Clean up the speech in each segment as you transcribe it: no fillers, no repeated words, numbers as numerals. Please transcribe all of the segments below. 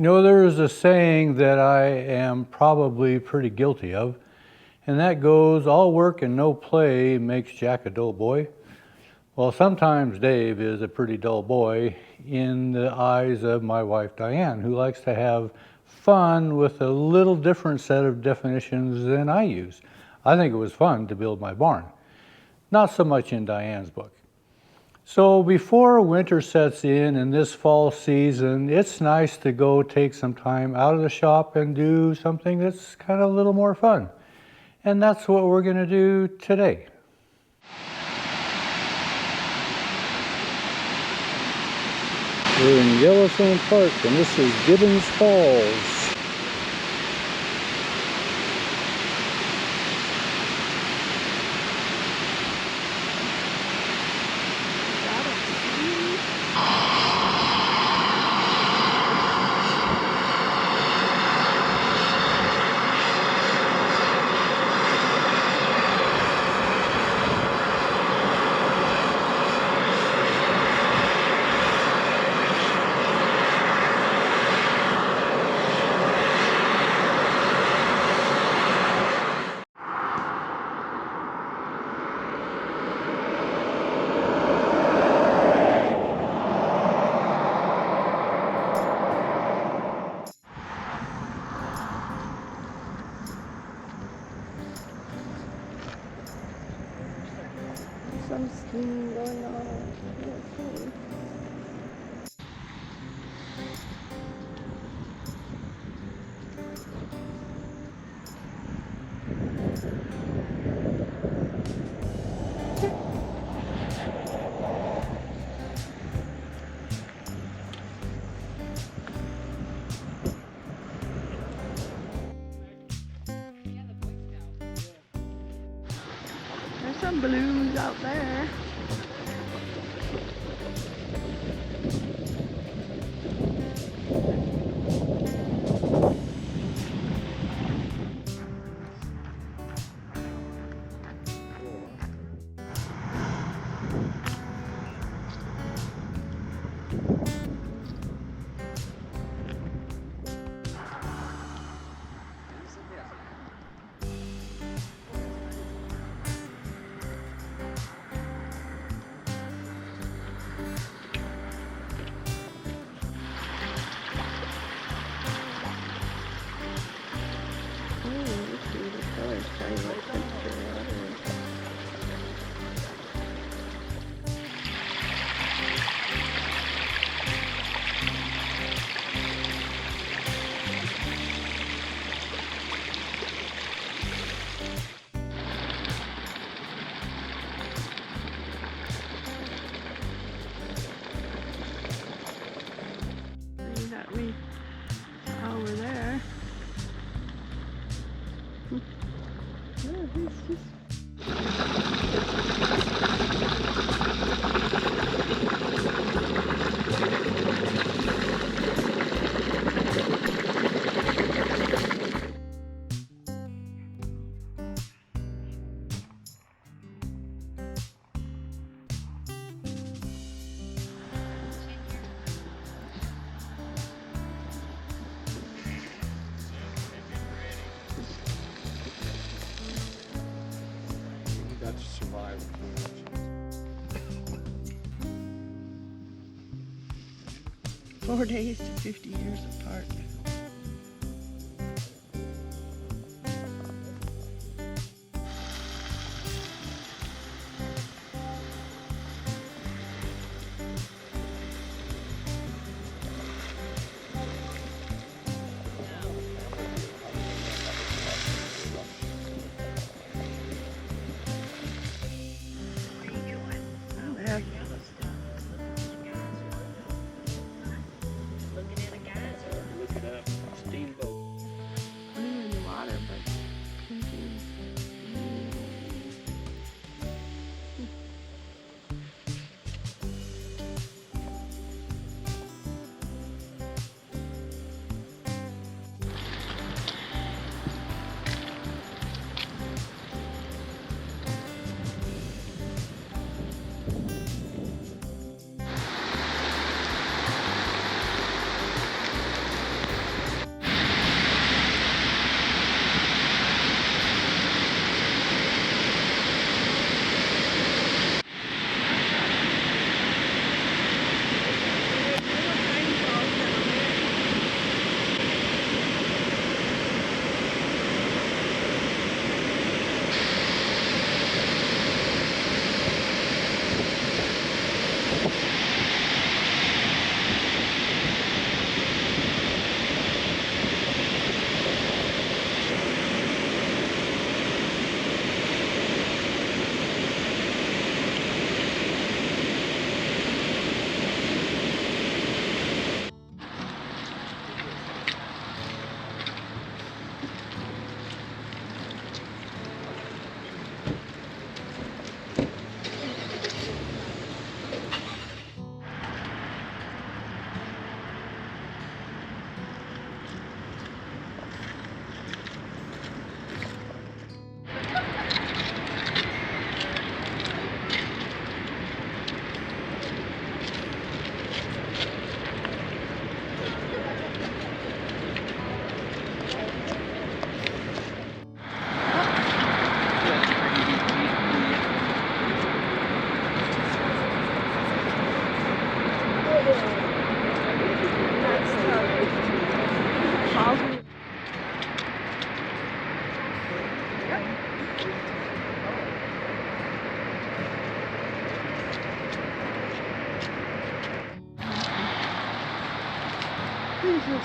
You know, there is a saying that I am probably pretty guilty of, and that goes, all work and no play makes Jack a dull boy. Well, sometimes Dave is a pretty dull boy in the eyes of my wife Diane, who likes to have fun with a little different set of definitions than I use. I think it was fun to build my barn. Not so much in Diane's book. So before winter sets in this fall season, it's nice to go take some time out of the shop and do something that's kind of a little more fun. And that's what we're going to do today. We're in Yellowstone Park, and this is Gibbons Falls. Some skiing going on. Okay. There's some balloons out there. That we saw over there. Yeah, he's just To survive. 4 days to 50 years apart.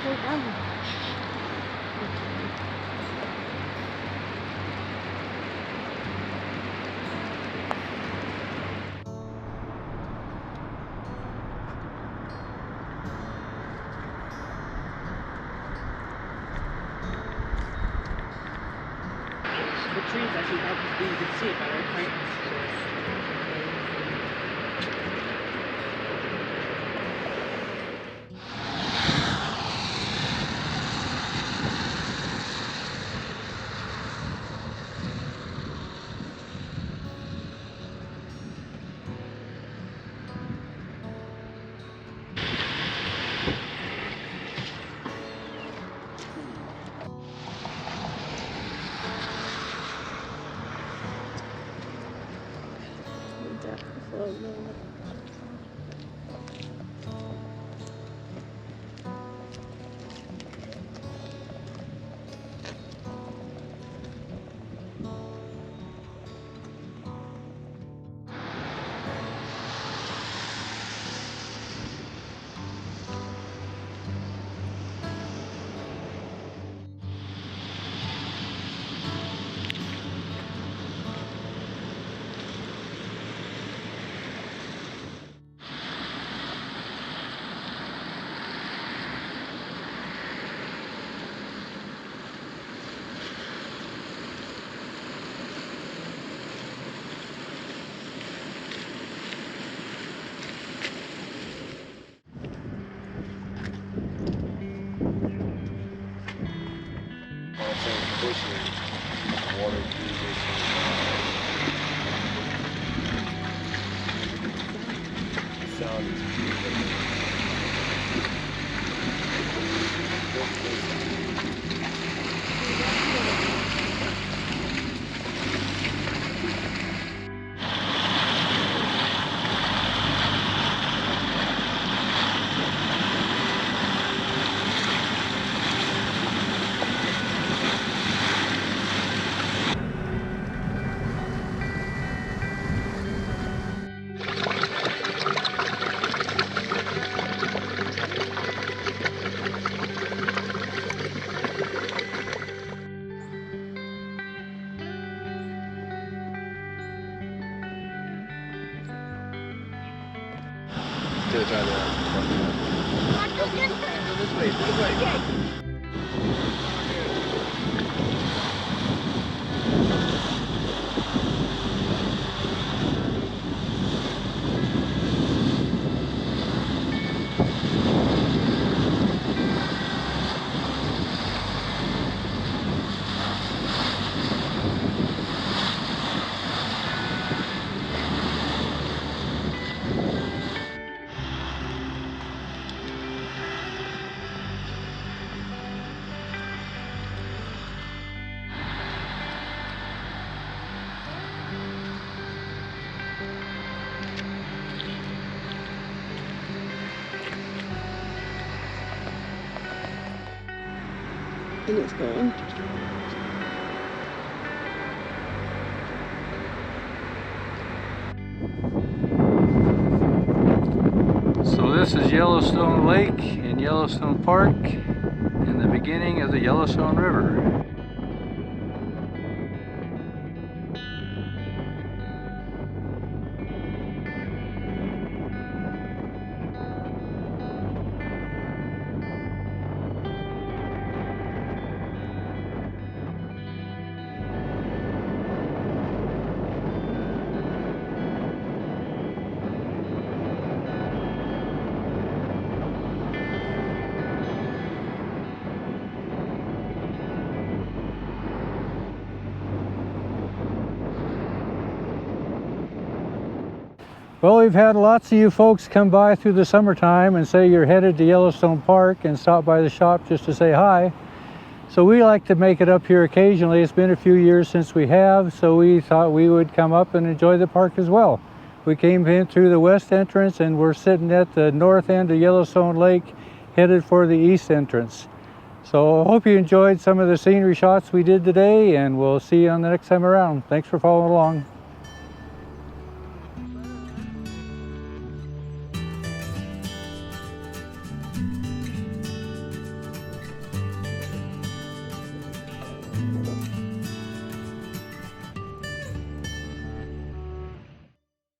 Slow down. The trees actually help you can see it better, right? Slow down. And it's gone. So this is Yellowstone Lake in Yellowstone Park and the beginning of the Yellowstone River. Well, we've had lots of you folks come by through the summertime and say you're headed to Yellowstone Park and stop by the shop just to say hi. So we like to make it up here occasionally. It's been a few years since we have, so we thought we would come up and enjoy the park as well. We came in through the west entrance and we're sitting at the north end of Yellowstone Lake, headed for the east entrance. So I hope you enjoyed some of the scenery shots we did today, and we'll see you on the next time around. Thanks for following along.